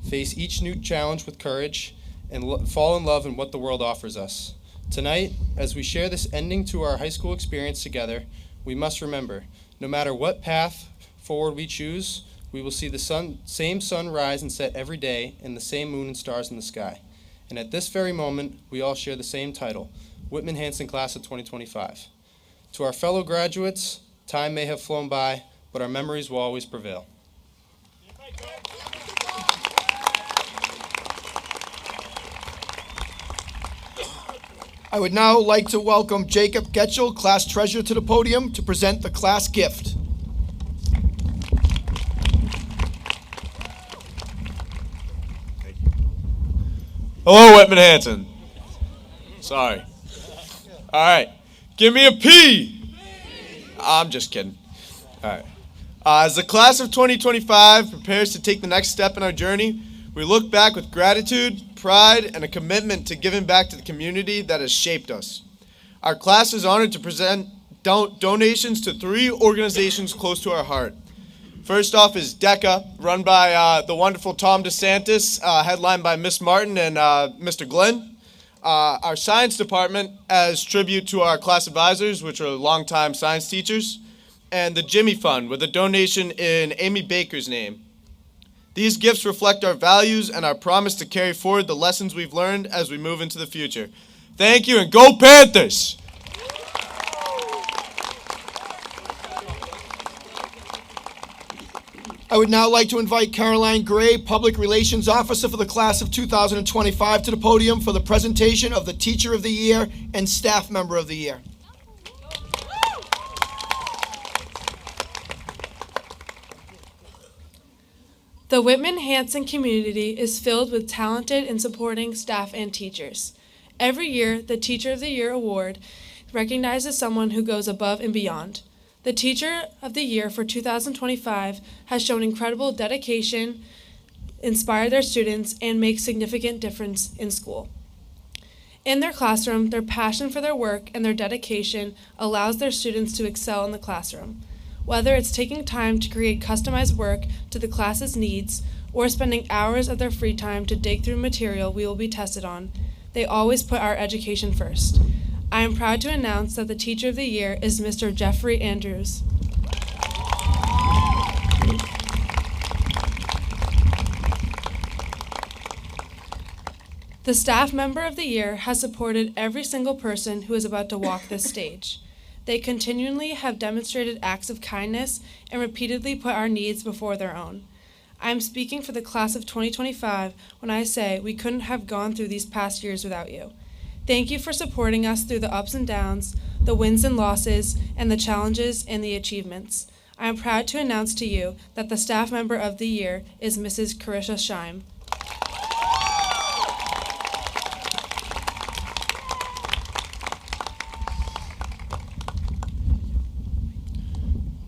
face each new challenge with courage, and fall in love in what the world offers us. Tonight, as we share this ending to our high school experience together, we must remember, no matter what path forward we choose, we will see the same sun rise and set every day, and the same moon and stars in the sky. And at this very moment, we all share the same title, Whitman-Hanson Class of 2025. To our fellow graduates, time may have flown by, but our memories will always prevail. I would now like to welcome Jacob Getchell, class treasurer, to the podium to present the class gift. Hello, Whitman-Hanson. Sorry. All right. Give me a P. I'm just kidding. All right. As the class of 2025 prepares to take the next step in our journey, we look back with gratitude, pride, and a commitment to giving back to the community that has shaped us. Our class is honored to present donations to 3 organizations close to our heart. First off is DECA, run by the wonderful Tom DeSantis, headlined by Miss Martin and Mr. Glenn. Our science department as tribute to our class advisors, which are longtime science teachers. And the Jimmy Fund, with a donation in Amy Baker's name. These gifts reflect our values and our promise to carry forward the lessons we've learned as we move into the future. Thank you, and go Panthers! I would now like to invite Caroline Gray, Public Relations Officer for the class of 2025, to the podium for the presentation of the Teacher of the Year and Staff Member of the Year. The Whitman-Hanson community is filled with talented and supporting staff and teachers. Every year, the Teacher of the Year award recognizes someone who goes above and beyond. The Teacher of the Year for 2025 has shown incredible dedication, inspired their students, and makes significant difference in school. In their classroom, their passion for their work and their dedication allows their students to excel in the classroom. Whether it's taking time to create customized work to the class's needs or spending hours of their free time to dig through material we will be tested on, they always put our education first. I am proud to announce that the Teacher of the Year is Mr. Jeffrey Andrews. The Staff Member of the Year has supported every single person who is about to walk this stage. They continually have demonstrated acts of kindness and repeatedly put our needs before their own. I am speaking for the class of 2025 when I say we couldn't have gone through these past years without you. Thank you for supporting us through the ups and downs, the wins and losses, and the challenges and the achievements. I am proud to announce to you that the Staff Member of the Year is Mrs. Carisha Scheim.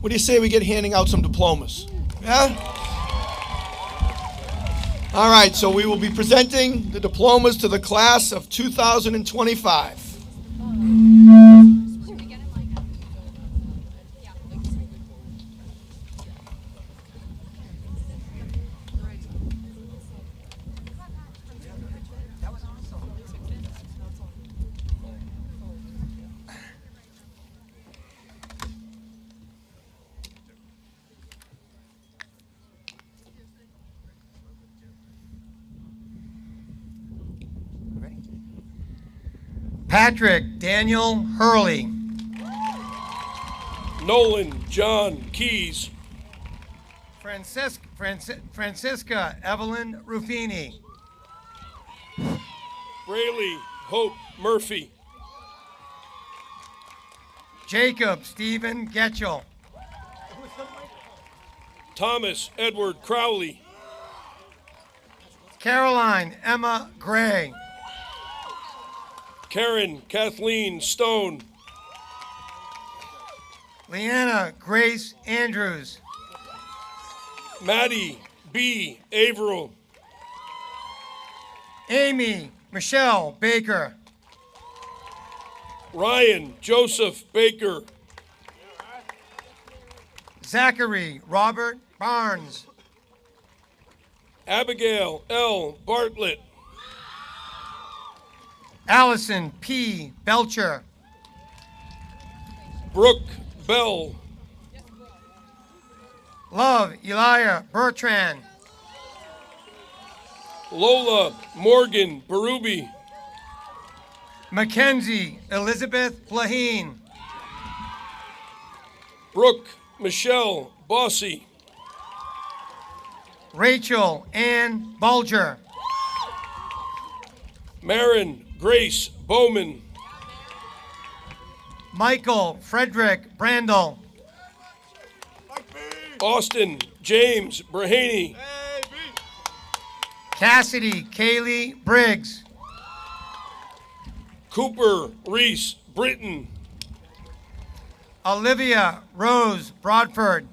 What do you say we get handing out some diplomas? Yeah? All right, so we will be presenting the diplomas to the class of 2025. Patrick Daniel Hurley. Nolan John Keys. Francisca Evelyn Ruffini. Braylee Hope Murphy. Jacob Stephen Getchell. Thomas Edward Crowley. Caroline Emma Gray. Karen Kathleen Stone. Leanna Grace Andrews. Maddie B. Averill. Amy Michelle Baker. Ryan Joseph Baker. Zachary Robert Barnes. Abigail L. Bartlett. Allison P. Belcher. Brooke Bell. Love Elia Bertrand. Lola Morgan Berube. Mackenzie Elizabeth Plaheen. Brooke Michelle Bossy. Rachel Ann Bulger. Marin Grace Bowman. Michael Frederick Brandel. Austin James Brahaney. Cassidy Kaylee Briggs. Cooper Reese Britton. Olivia Rose Broadford.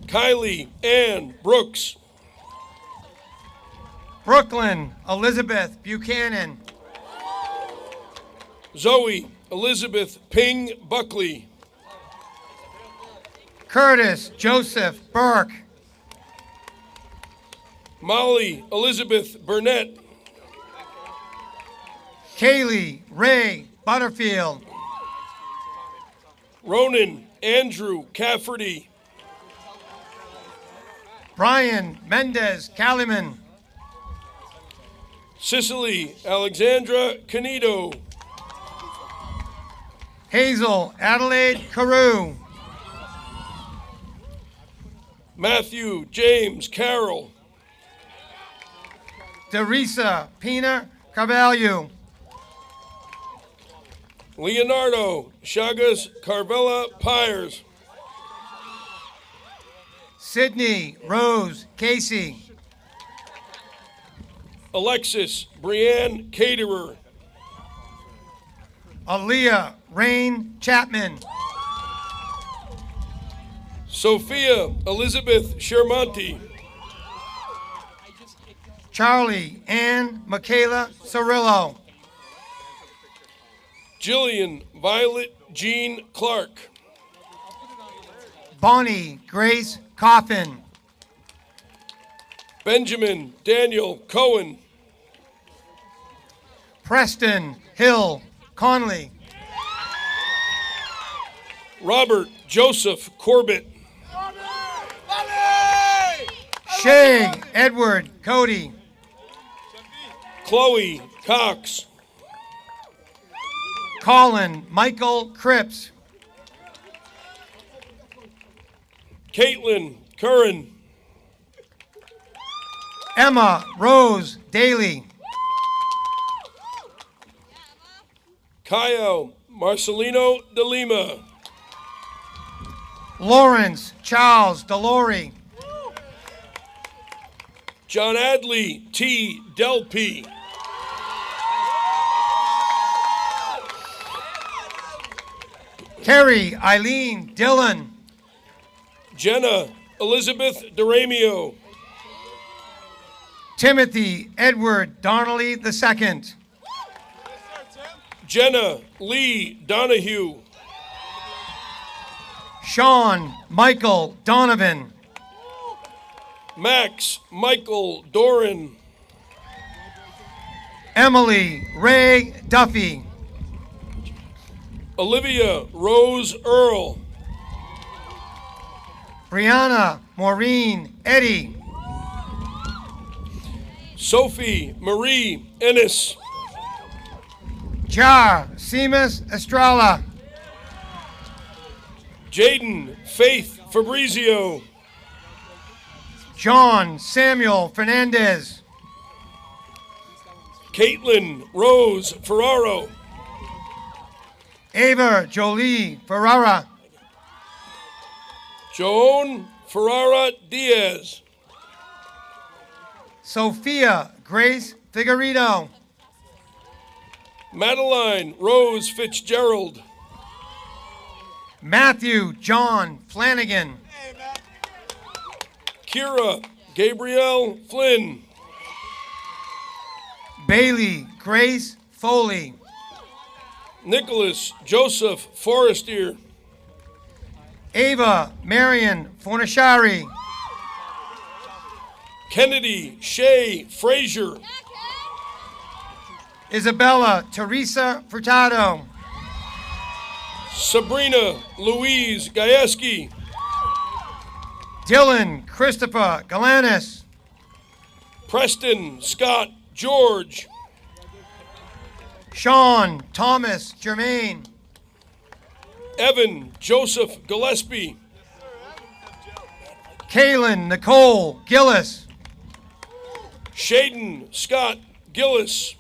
Kylie Ann Brooks. Brooklyn Elizabeth Buchanan. Zoe Elizabeth Ping Buckley. Curtis Joseph Burke. Molly Elizabeth Burnett. Kaylee Ray Butterfield. Ronan Andrew Cafferty. Brian Mendez Caliman. Cicely Alexandra Canedo. Hazel Adelaide Carew. Matthew James Carroll. Teresa Pina Carvalho. Leonardo Chagas Carvella Pyers. Sydney Rose Casey. Alexis Brianne Caterer. Aaliyah Rain Chapman. Sophia Elizabeth Shermonti. Charlie Ann Michaela Cirillo. Jillian Violet Jean Clark. Bonnie Grace Coffin. Benjamin Daniel Cohen. Preston Hill Conley. Robert Joseph Corbett. Shay Edward Cody. Chloe Cox. Colin Michael Cripps. Caitlin Curran. Emma Rose Daly. Caio Marcelino de Lima. Lawrence Charles Delory. John Adley T. Delpy. Carrie Eileen Dillon. Jenna Elizabeth DeRamio. Timothy Edward Donnelly II. Jenna Lee Donahue. Sean Michael Donovan. Max Michael Doran. Emily Ray Duffy. Olivia Rose Earl. Brianna Maureen Eddy. Sophie Marie Ennis. Jar Seamus Estrella. Jaden Faith Fabrizio. John Samuel Fernandez. Caitlin Rose Ferraro. Ava Jolie Ferrara. Joan Ferrara Diaz. Sophia Grace Figueredo. Madeline Rose Fitzgerald. Matthew John Flanagan. Kira Gabrielle Flynn. Bailey Grace Foley. Nicholas Joseph Forestier. Ava Marion Fornashari. Kennedy Shea Frazier. Isabella Teresa Furtado. Sabrina Louise Gayeski. Dylan Christopher Galanis. Preston Scott George. Sean Thomas Germain. Evan Joseph Gillespie. Kaylin Nicole Gillis. Shaden Scott Gillis.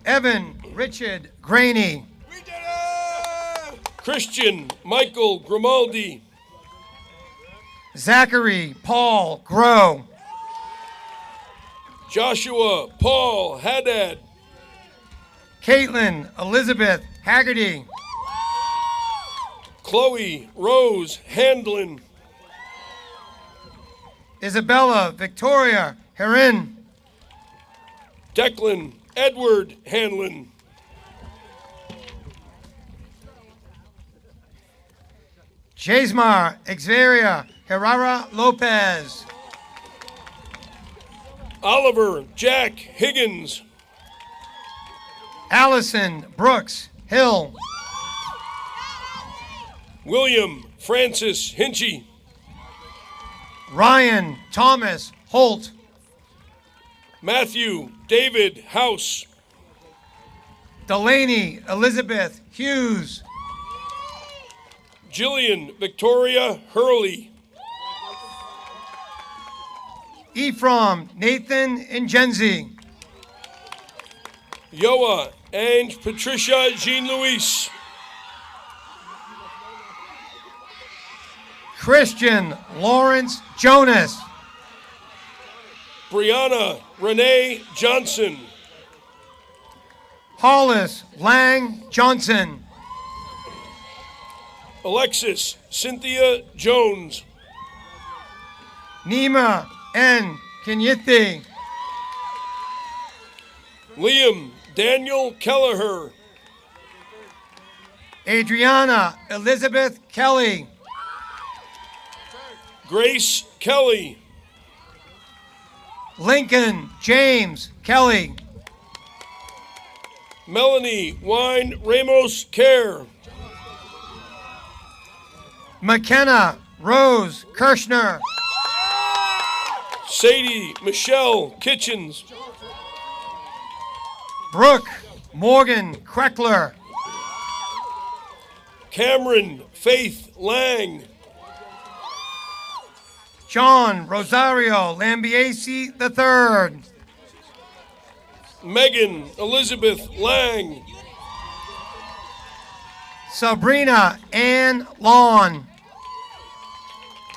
Evan Richard Graney. Christian Michael Grimaldi. Zachary Paul Grow. Joshua Paul Haddad. Caitlin Elizabeth Haggerty. Chloe Rose Handlin. Isabella Victoria Herin. Declan Edward Hanlon. Jesmar Xavier Herrera Lopez. Oliver Jack Higgins. Allison Brooks Hill. William Francis Hinchy. Ryan Thomas Holt. Matthew David House. Delaney Elizabeth Hughes. Jillian Victoria Hurley. Ephraim Nathan Ingenzi. Yoa Ange Patricia Jean-Louise. Christian Lawrence Jonas. Brianna Renee Johnson. Hollis Lang Johnson. Alexis Cynthia Jones. Nima N. Kenyithi. Liam Daniel Kelleher. Adriana Elizabeth Kelly. Grace Kelly. Lincoln James Kelly. Melanie Wine Ramos Kerr. McKenna Rose Kirschner. Sadie Michelle Kitchens. Brooke Morgan Kreckler. Cameron Faith Lang. John Rosario Lambiasi III. Megan Elizabeth Lang. Sabrina Ann Lawn.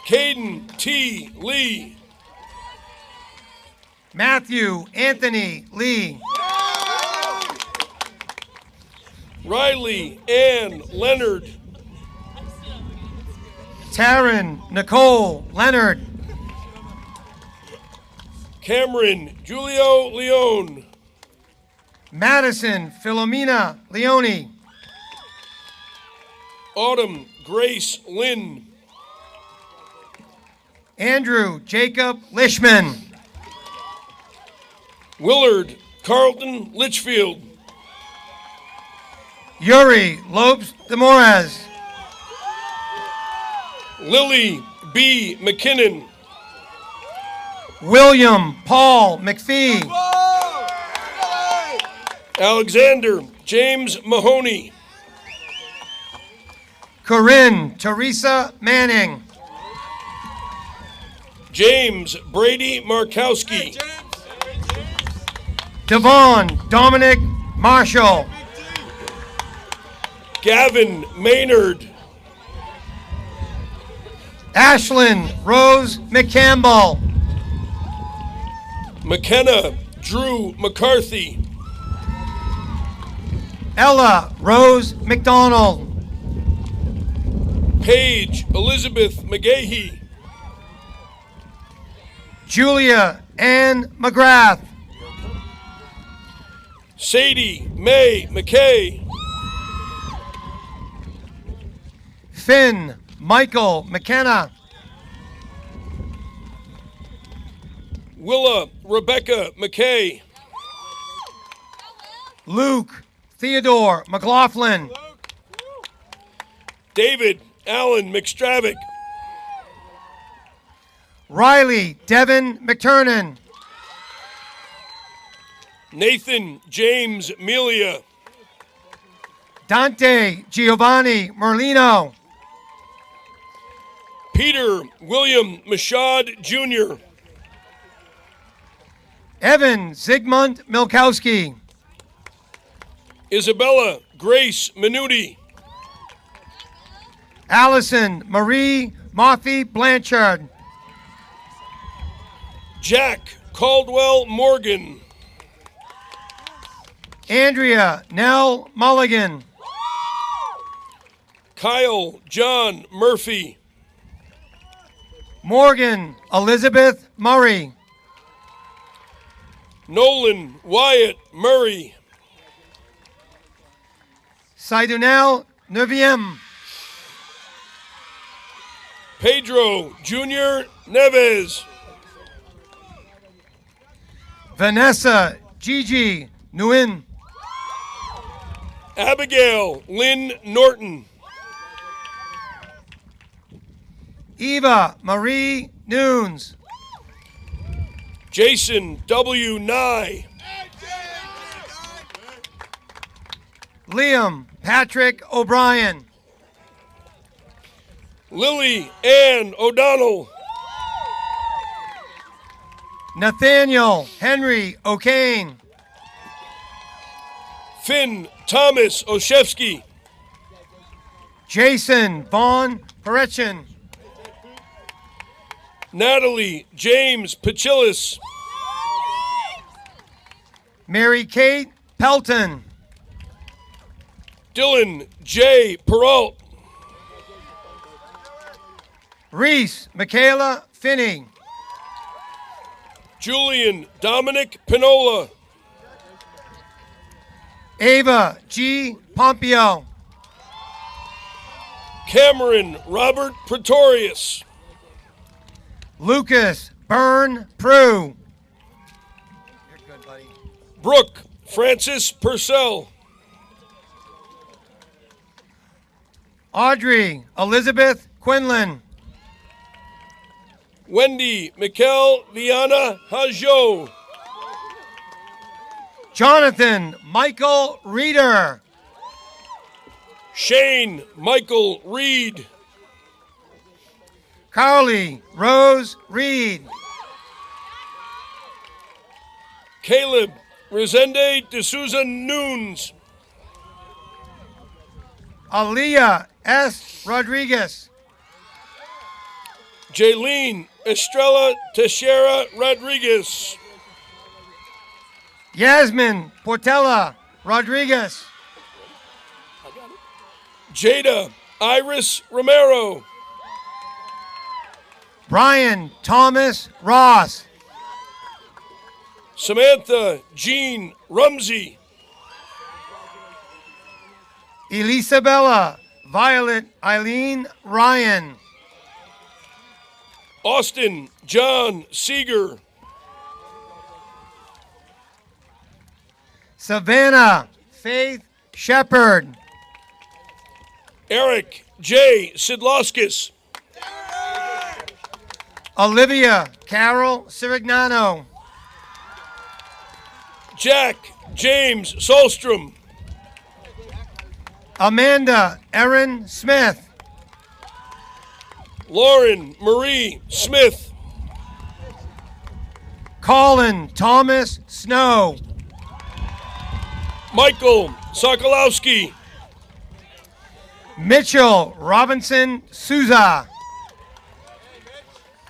Caden T. Lee. Matthew Anthony Lee. Riley Ann Leonard. Taryn Nicole Leonard. Cameron Julio Leone. Madison Philomena Leone. Autumn Grace Lynn. Andrew Jacob Lishman. Willard Carlton Litchfield. Yuri Lopes de Moraes. Lily B. McKinnon. William Paul McPhee. Alexander James Mahoney. Corinne Teresa Manning. James Brady Markowski. Devon Dominic Marshall. Gavin Maynard. Ashlyn Rose McCampbell. McKenna Drew McCarthy. Ella Rose McDonald. Paige Elizabeth McGahee. Julia Ann McGrath. Sadie Mae McKay. Finn Michael McKenna. Willa Rebecca McKay. Luke Theodore McLaughlin. David Allen McStravick. Riley Devin McTurnan. Nathan James Melia. Dante Giovanni Merlino. Peter William Mashad Jr. Evan Zygmunt Milkowski. Isabella Grace Minuti. Allison Marie Moffy Blanchard. Jack Caldwell Morgan. Andrea Nell Mulligan. Kyle John Murphy. Morgan Elizabeth Murray. Nolan Wyatt Murray. Saidunel Neviem. Pedro Jr. Neves. Vanessa Gigi Nguyen. Abigail Lynn Norton. Eva Marie Nunes. Jason W. Nye. Liam Patrick O'Brien. Lily Ann O'Donnell. Nathaniel Henry O'Kane. Finn Thomas Oshevsky. Jason Vaughn Perechin. Natalie James Pachillis. Mary Kate Pelton. Dylan J. Peralt. Reese Michaela Finney. Julian Dominic Pinola. Ava G. Pompeo. Cameron Robert Pretorius. Lucas Byrne Prue. You're good, buddy. Brooke Francis Purcell. Audrey Elizabeth Quinlan. Wendy Mikel Viana Hajo. Jonathan Michael Reeder. Shane Michael Reed. Carly Rose Reed. Caleb Resende D'Souza Nunes. Aaliyah S. Rodriguez. Jaylene Estrella Teixeira Rodriguez. Yasmin Portela Rodriguez. Jada Iris Romero. Brian Thomas Ross. Samantha Jean Rumsey. Elisabella Violet Eileen Ryan. Austin John Seeger. Savannah Faith Shepard. Eric J. Sidloskis. Olivia Carol Sirignano. Jack James Solstrom. Amanda Erin Smith. Lauren Marie Smith. Colin Thomas Snow. Michael Sokolowski. Mitchell Robinson Souza.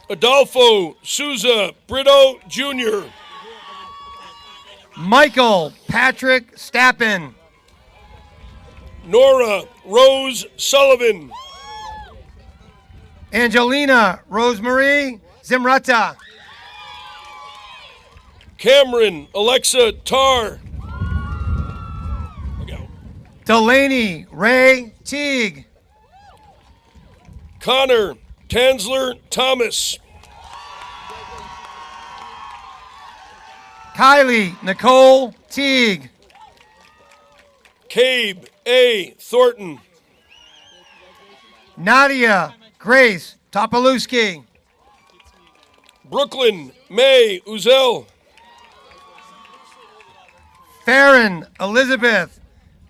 Adolfo Souza Brito Jr. Michael Patrick Stappen. Nora Rose Sullivan. Angelina Rosemarie Zimrata. Cameron Alexa Tarr. Delaney Ray Teague. Connor Tansler Thomas. Kylie Nicole Teague. Cabe A. Thornton. Nadia Grace Topolewski. Brooklyn May Uzel. Farron Elizabeth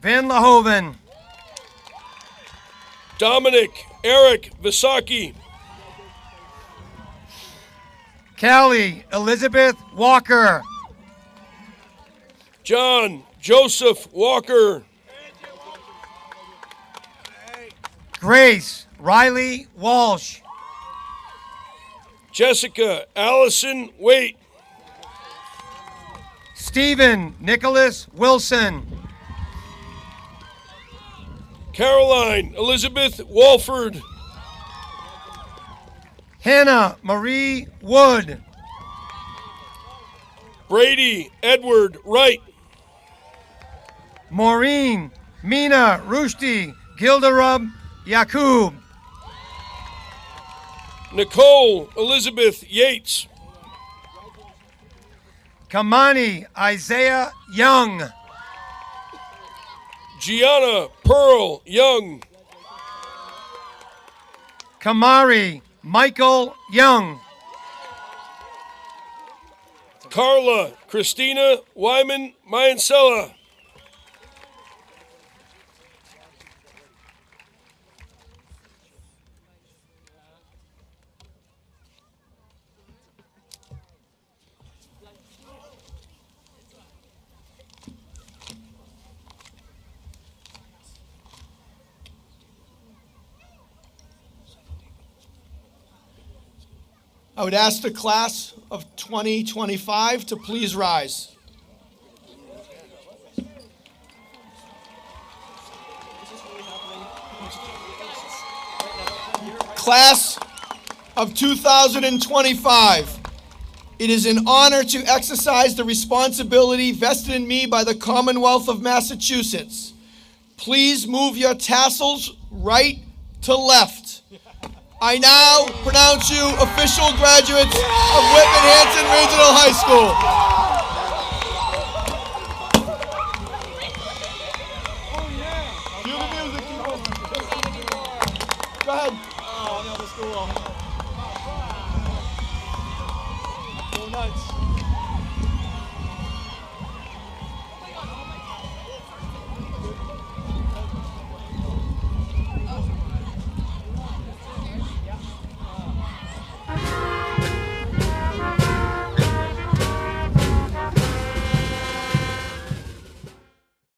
Van Lahoven. Dominic Eric Visaki. Callie Elizabeth Walker. John Joseph Walker. Grace Riley Walsh. Jessica Allison Waite. Stephen Nicholas Wilson. Caroline Elizabeth Walford. Hannah Marie Wood. Brady Edward Wright. Maureen Mina Rushdie Gildarub Yakub. Nicole Elizabeth Yates. Kamani Isaiah Young. Gianna Pearl Young. Kamari Michael Young. Carla Christina Wyman Mayancella. I would ask the class of 2025 to please rise. Class of 2025, it is an honor to exercise the responsibility vested in me by the Commonwealth of Massachusetts. Please move your tassels right to left. I now pronounce you official graduates of Whitman-Hanson Regional High School. Cue the music, people. Go ahead. Oh, no, the school. Go nuts.